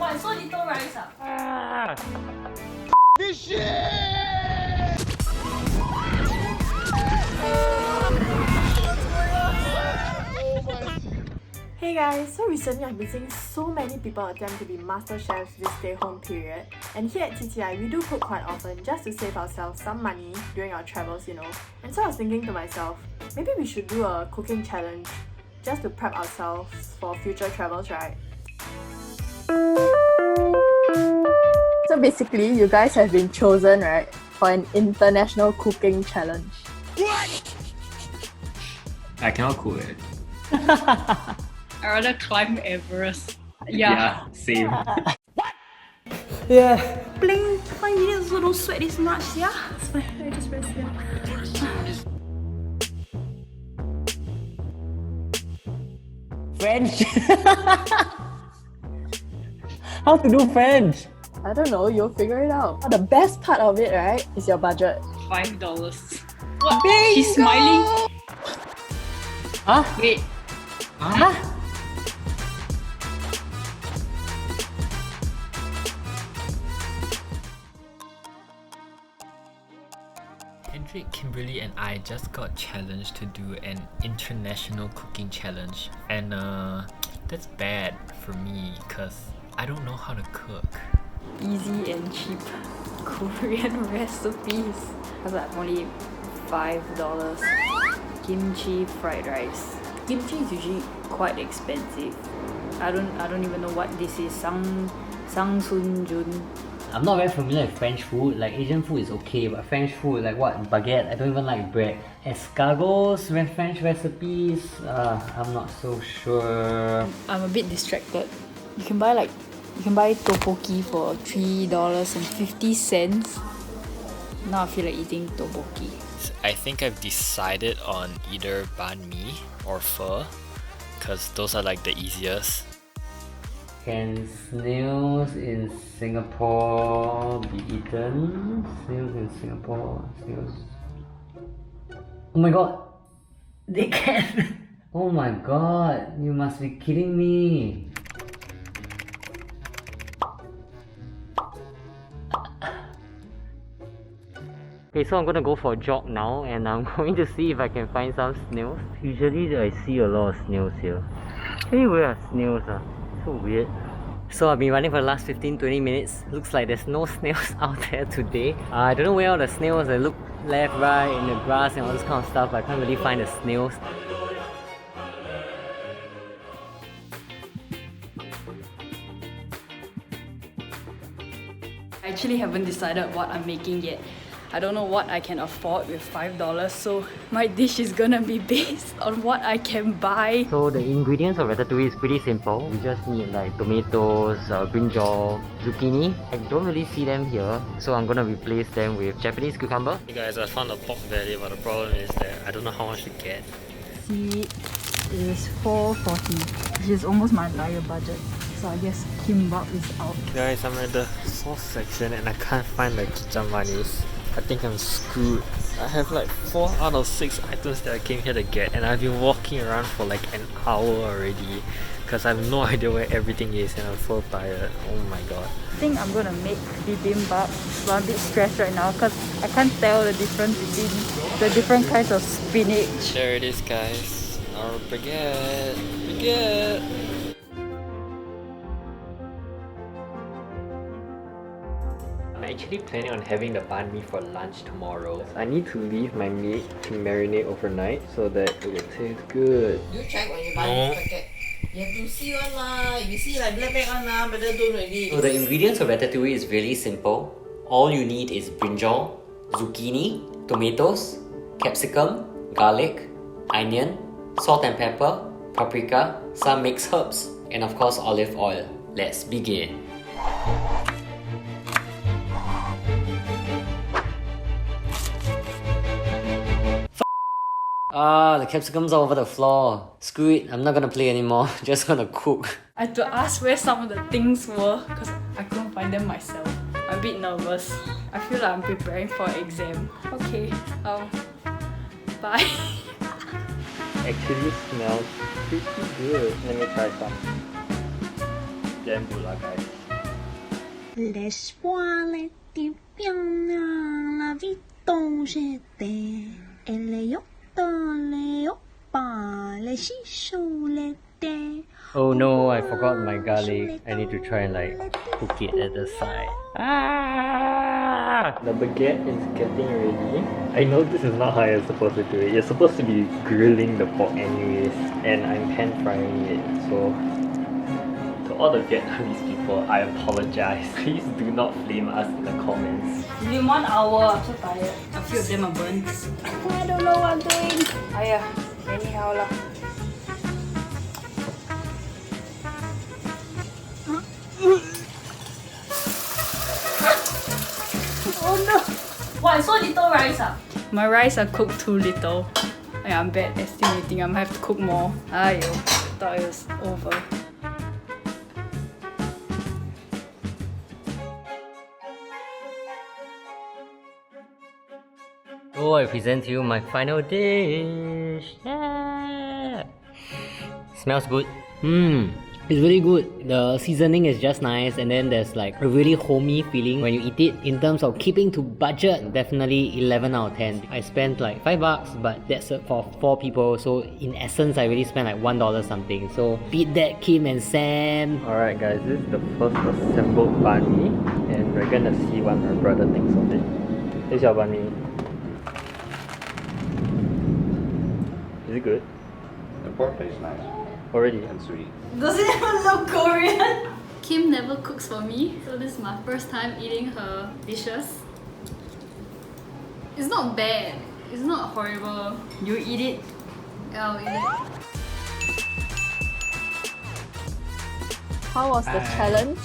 What? So little rice ah? This shit! Hey guys, so recently I've been seeing so many people attempt to be Masterchefs this stay-home period. And here at TTI, we do cook quite often just to save ourselves some money during our travels, you know. And so I was thinking to myself, maybe we should do a cooking challenge just to prep ourselves for future travels, right? So basically, you guys have been chosen, right, for an international cooking challenge. What? I cannot cook it. I rather climb Everest. Yeah. Same. Yeah. Playing 5 minutes so don't sweat this much, yeah? It's fine, I just rest here. French. How to do French? I don't know, you'll figure it out. The best part of it, right, is your budget. $5. What? She's smiling? Huh? Wait. Huh? Hendrik, Kimberly and I just got challenged to do an international cooking challenge, and that's bad for me because I don't know how to cook. Easy and cheap Korean recipes. That's like only $5. Kimchi fried rice. Kimchi is usually quite expensive. I don't even know what this is. Sangsunjun. I'm not very familiar with French food. Like Asian food is okay, but French food, like what, baguette, I don't even like bread. Escargots, French recipes, I'm not so sure. I'm a bit distracted. You can buy tteokbokki for $3.50. Now I feel like eating tteokbokki. I think I've decided on either banh mi or pho because those are like the easiest. Can snails in Singapore be eaten? Snails in Singapore, snails. Oh my god! They can! Oh my god, you must be kidding me! Okay, so I'm gonna go for a jog now and I'm going to see if I can find some snails. Usually I see a lot of snails here. Hey, where are snails? So weird. So I've been running for the last 15-20 minutes. Looks like there's no snails out there today. I don't know where all the snails are. Look left, right, in the grass and all this kind of stuff, but I can't really find the snails. I actually haven't decided what I'm making yet. I don't know what I can afford with $5, so my dish is gonna be based on what I can buy. So the ingredients of ratatouille is pretty simple. We just need like tomatoes, brinjal, zucchini. I don't really see them here, so I'm gonna replace them with Japanese cucumber. Hey guys, I found a pork belly, but the problem is that I don't know how much to get. See, is $4.40, which is almost my entire budget. So I guess kimbap is out. Guys, I'm at the sauce section and I can't find the kicap manis. I think I'm screwed. I have like 4 out of 6 items that I came here to get, and I've been walking around for like an hour already because I have no idea where everything is and I'm so tired. Oh my god. I think I'm gonna make bibimbap, but I'm a bit stressed right now because I can't tell the difference between the different kinds of spinach. There it is, guys. Our baguette. Baguette! I'm actually planning on having the banh mi for lunch tomorrow. I need to leave my meat to marinate overnight so that it will taste good. You check when you buy this packet. You have to see one lah. If you see like black one lah, better don't already. So the ingredients of ratatouille is really simple. All you need is brinjal, zucchini, tomatoes, capsicum, garlic, onion, salt and pepper, paprika, some mixed herbs, and of course olive oil. Let's begin. The capsicum's all over the floor. Screw it, I'm not gonna play anymore. Just gonna cook. I had to ask where some of the things were because I couldn't find them myself. I'm a bit nervous. I feel like I'm preparing for an exam. Okay, bye. Actually smells pretty good. Let me try some. Damn good lah, guys. L'espoir était bien la vie dont j'étais. Et les yopes, les yopes, les chichos, les thés. Oh no, I forgot my garlic. I need to try and like cook it at the side. Ah! The baguette is getting ready. I know this is not how you're supposed to do it. You're supposed to be grilling the pork anyways, and I'm pan frying it. So, to all the Vietnamese people, I apologize. Please do not flame us in the comments. Within 1 hour, I'm so tired. A few of them are burnt. I don't know what I'm doing. Ayah, anyhow lah. Oh no! Why so little rice ah? My rice are cooked too little. Yeah, I'm bad estimating. I'm gonna have to cook more. Ayo, thought it was over. Oh, I present to you my final dish. Yeah. Smells good. It's really good. The seasoning is just nice, and then there's like a really homey feeling when you eat it. In terms of keeping to budget, definitely 11 out of 10. I spent like $5, but that's for 4 people. So in essence, I really spent like $1 something. So beat that, Kim and Sam. Alright guys, this is the first assembled banh mi, and we're gonna see what my brother thinks of it. This is your banh mi. Is it good? The pork tastes nice Already? and sweet. Does it even look Korean? Kim never cooks for me, so this is my first time eating her dishes. It's not bad. It's not horrible. You eat it? Yeah, I'll eat it. How was the challenge?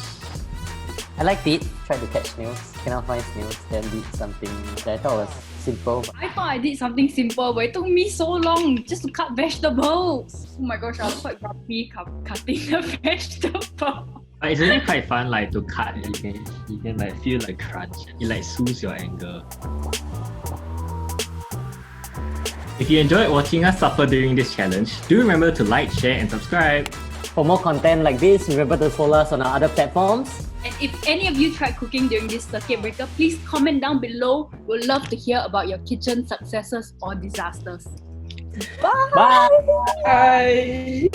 I liked it. Tried to catch snails. Cannot find snails. Then did something that I thought was simple. I thought I did something simple, but it took me so long just to cut vegetables. Oh my gosh, I was quite grumpy cutting the vegetable. But it's really quite fun like to cut. You can like feel like crunch. It like soothes your anger. If you enjoyed watching us suffer during this challenge, do remember to like, share and subscribe. For more content like this, remember to follow us on our other platforms. And if any of you tried cooking during this circuit breaker, please comment down below. We'd love to hear about your kitchen successes or disasters. Bye! Bye!